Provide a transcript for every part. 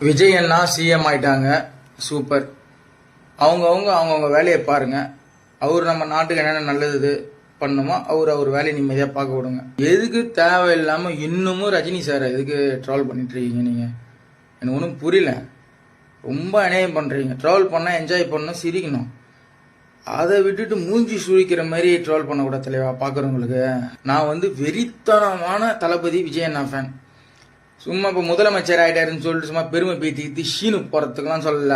விஜய் அண்ணா CM ஆயிட்டாங்க. Super. அவங்கவுங்க வேலையை பாருங்க. அவர் நம்ம நாட்டுக்கு என்னென்ன நல்லது பண்ணுமோ அவர் வேலையை நிம்மதியாக பார்க்க விடுங்க. எதுக்கு தேவையில்லாமல் இன்னமும் ரஜினி சார் எதுக்கு ட்ராவல் பண்ணிட்டு இருக்கீங்க? நீங்கள் எனக்கு ஒன்றும் புரியல. ரொம்ப அநியாயம் பண்ணுறீங்க. ட்ராவல் பண்ணால் என்ஜாய் பண்ணணும், சிரிக்கணும். அதை விட்டுட்டு மூஞ்சி சுழிக்கிற மாதிரி ட்ராவல் பண்ணக்கூடாது தலைவா. பார்க்குறவங்களுக்கு நான் வெறித்தனமான தளபதி விஜய் அண்ணா ஃபேன். சும்மா இப்போ முதலமைச்சர் ஆகிட்டாருன்னு சொல்லிட்டு சும்மா பெருமை பேத்திக்கிட்டு ஷீனு போகிறதுக்கெல்லாம் சொல்லல.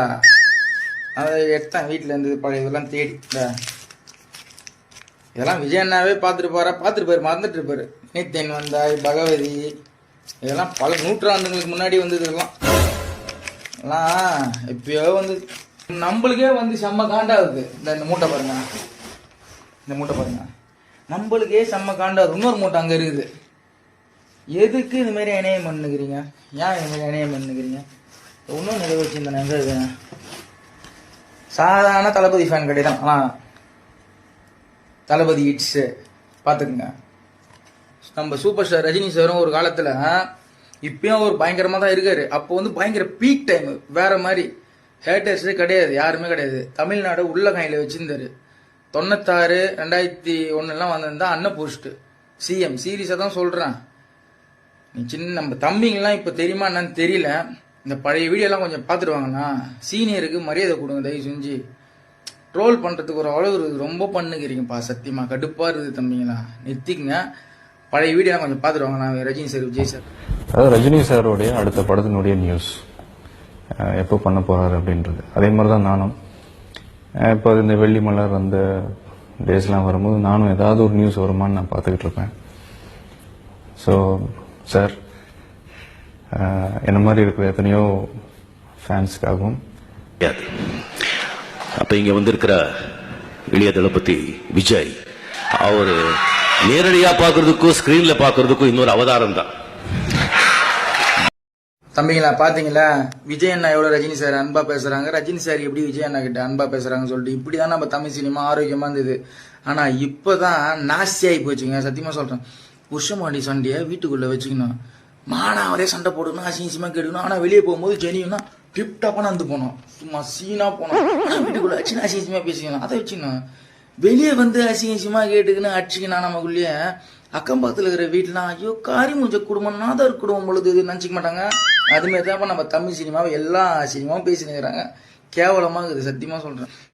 அதை எடுத்தேன் வீட்டில் இருந்து பழைய இதெல்லாம் தேடி. இதெல்லாம் விஜய் அண்ணாவே பார்த்துருப்பாரு, மறந்துட்டு இருப்பாரு. நீத்தேன் வந்தாய், பகவதி, இதெல்லாம் பல நூற்றாண்டுகளுக்கு முன்னாடி இதெல்லாம் எப்பயோ நம்மளுக்கே செம்ம காண்டாகுது. இந்த மூட்டை பாருங்க, நம்மளுக்கே செம்ம காண்டாகுது. இன்னொரு மூட்டை அங்கே இருக்குது. எதுக்கு இது மாதிரி அநியாயம் பண்ணுகிறீங்க? ஏன் இது மாதிரி அநியாயம் பண்ணுகிறீங்க? இன்னும் நிறைவேற்றிருந்தேன். சாதாரண தளபதி ஃபேன் கிடையாது. ஆனால் தளபதி இட்ஸ் பார்த்துக்குங்க. நம்ம சூப்பர் ஸ்டார் ரஜினி சாரும் ஒரு காலத்தில் இப்பயும் அவர் பயங்கரமாக தான் இருக்காரு. அப்போ பயங்கர பீக் டைம், வேற மாதிரி. ஹேட்டர்ஸே கிடையாது, யாருமே கிடையாது. தமிழ்நாடு உள்ள கையில் வச்சிருந்தாரு. 96, 2001 வந்திருந்தா அண்ணன் போஸ்ட்டு சிஎம். சீரியஸாக தான் சொல்கிறேன். நம்ம தம்பிங்கெல்லாம் இப்போ தெரியுமா என்னன்னு தெரியல. இந்த பழைய வீடியோலாம் கொஞ்சம் பார்த்துருவாங்கண்ணா. சீனியருக்கு மரியாதை கொடுங்க தயவு செஞ்சு. ட்ரோல் பண்ணுறதுக்கு ஒரு அளவு ரொம்ப பண்ணுகிறீங்கப்பா. சத்தியமாக கடுப்பாக இருக்குது தம்பிங்களா. நிறுத்திக்குங்க. பழைய வீடியோலாம் கொஞ்சம் பார்த்துருவாங்கண்ணா. Rajini sir, Vijay sir. அதாவது ரஜினி சாரோடைய அடுத்த படத்தினுடைய நியூஸ் எப்போ பண்ண போகிறாரு அப்படின்றது. அதே மாதிரி தான் நானும் இப்போ இந்த வெள்ளி மலர் அந்த டேஸ்லாம் வரும்போது நானும் ஏதாவது ஒரு நியூஸ் வருமானு நான் பார்த்துக்கிட்டு இருப்பேன். ஸோ சார், என்ன மாதிரி இருக்கிற எத்தனையோ ஃபேன்ஸ்க்காகவும் அப்ப இங்க வந்திருக்கிற இளைய தளபதி விஜய் அவரு நேரடியா பாக்குறதுக்கும் ஸ்கிரீன்ல பாக்குறதுக்கும் இன்னொரு அவதாரம் தான். தம்பிங்களா பார்த்தீங்களா, விஜய் அண்ணா எவ்வளோ ரஜினி சார் அன்பா பேசுறாங்க, ரஜினி சார் எப்படி விஜய் அண்ணா கிட்ட அன்பா பேசுறாங்கன்னு சொல்லிட்டு இப்படிதான் நம்ம தமிழ் சினிமா ஆரோக்கியமா இருந்தது. ஆனா இப்பதான் நாஸ்தியாகி போச்சுங்க. சத்தியமா சொல்றேன். புருஷமாடி சண்டையை வீட்டுக்குள்ள வச்சுக்கணும். மானாவரே சண்டை போடணும், அசிங்கமா கேட்கணும். ஆனா வெளியே போகும்போது ஜெனியும்னா டிப்டாப்பா நடந்து போனோம், சும்மா சீனா போனோம். வீட்டுக்குள்ள வச்சுன்னா அசிங்கமா பேசிக்கணும். அதை வச்சுக்கணும். வெளியே அசிங்கமா கேட்டுக்குன்னு அடிச்சுக்கணும். நமக்குள்ளேயே அக்கம் பக்கத்தில் இருக்கிற வீட்டுலாம் ஐயோ காரி மூஞ்ச குடும்பம் நாதர் குடும்பம் பொழுது நினச்சிக்க மாட்டாங்க. அதுமாரி தான் நம்ம தமிழ் சினிமாவை எல்லா சினிமாவும் பேசினுக்கிறாங்க. கேவலமாக இருக்குது, சத்தியமாக சொல்கிறேன்.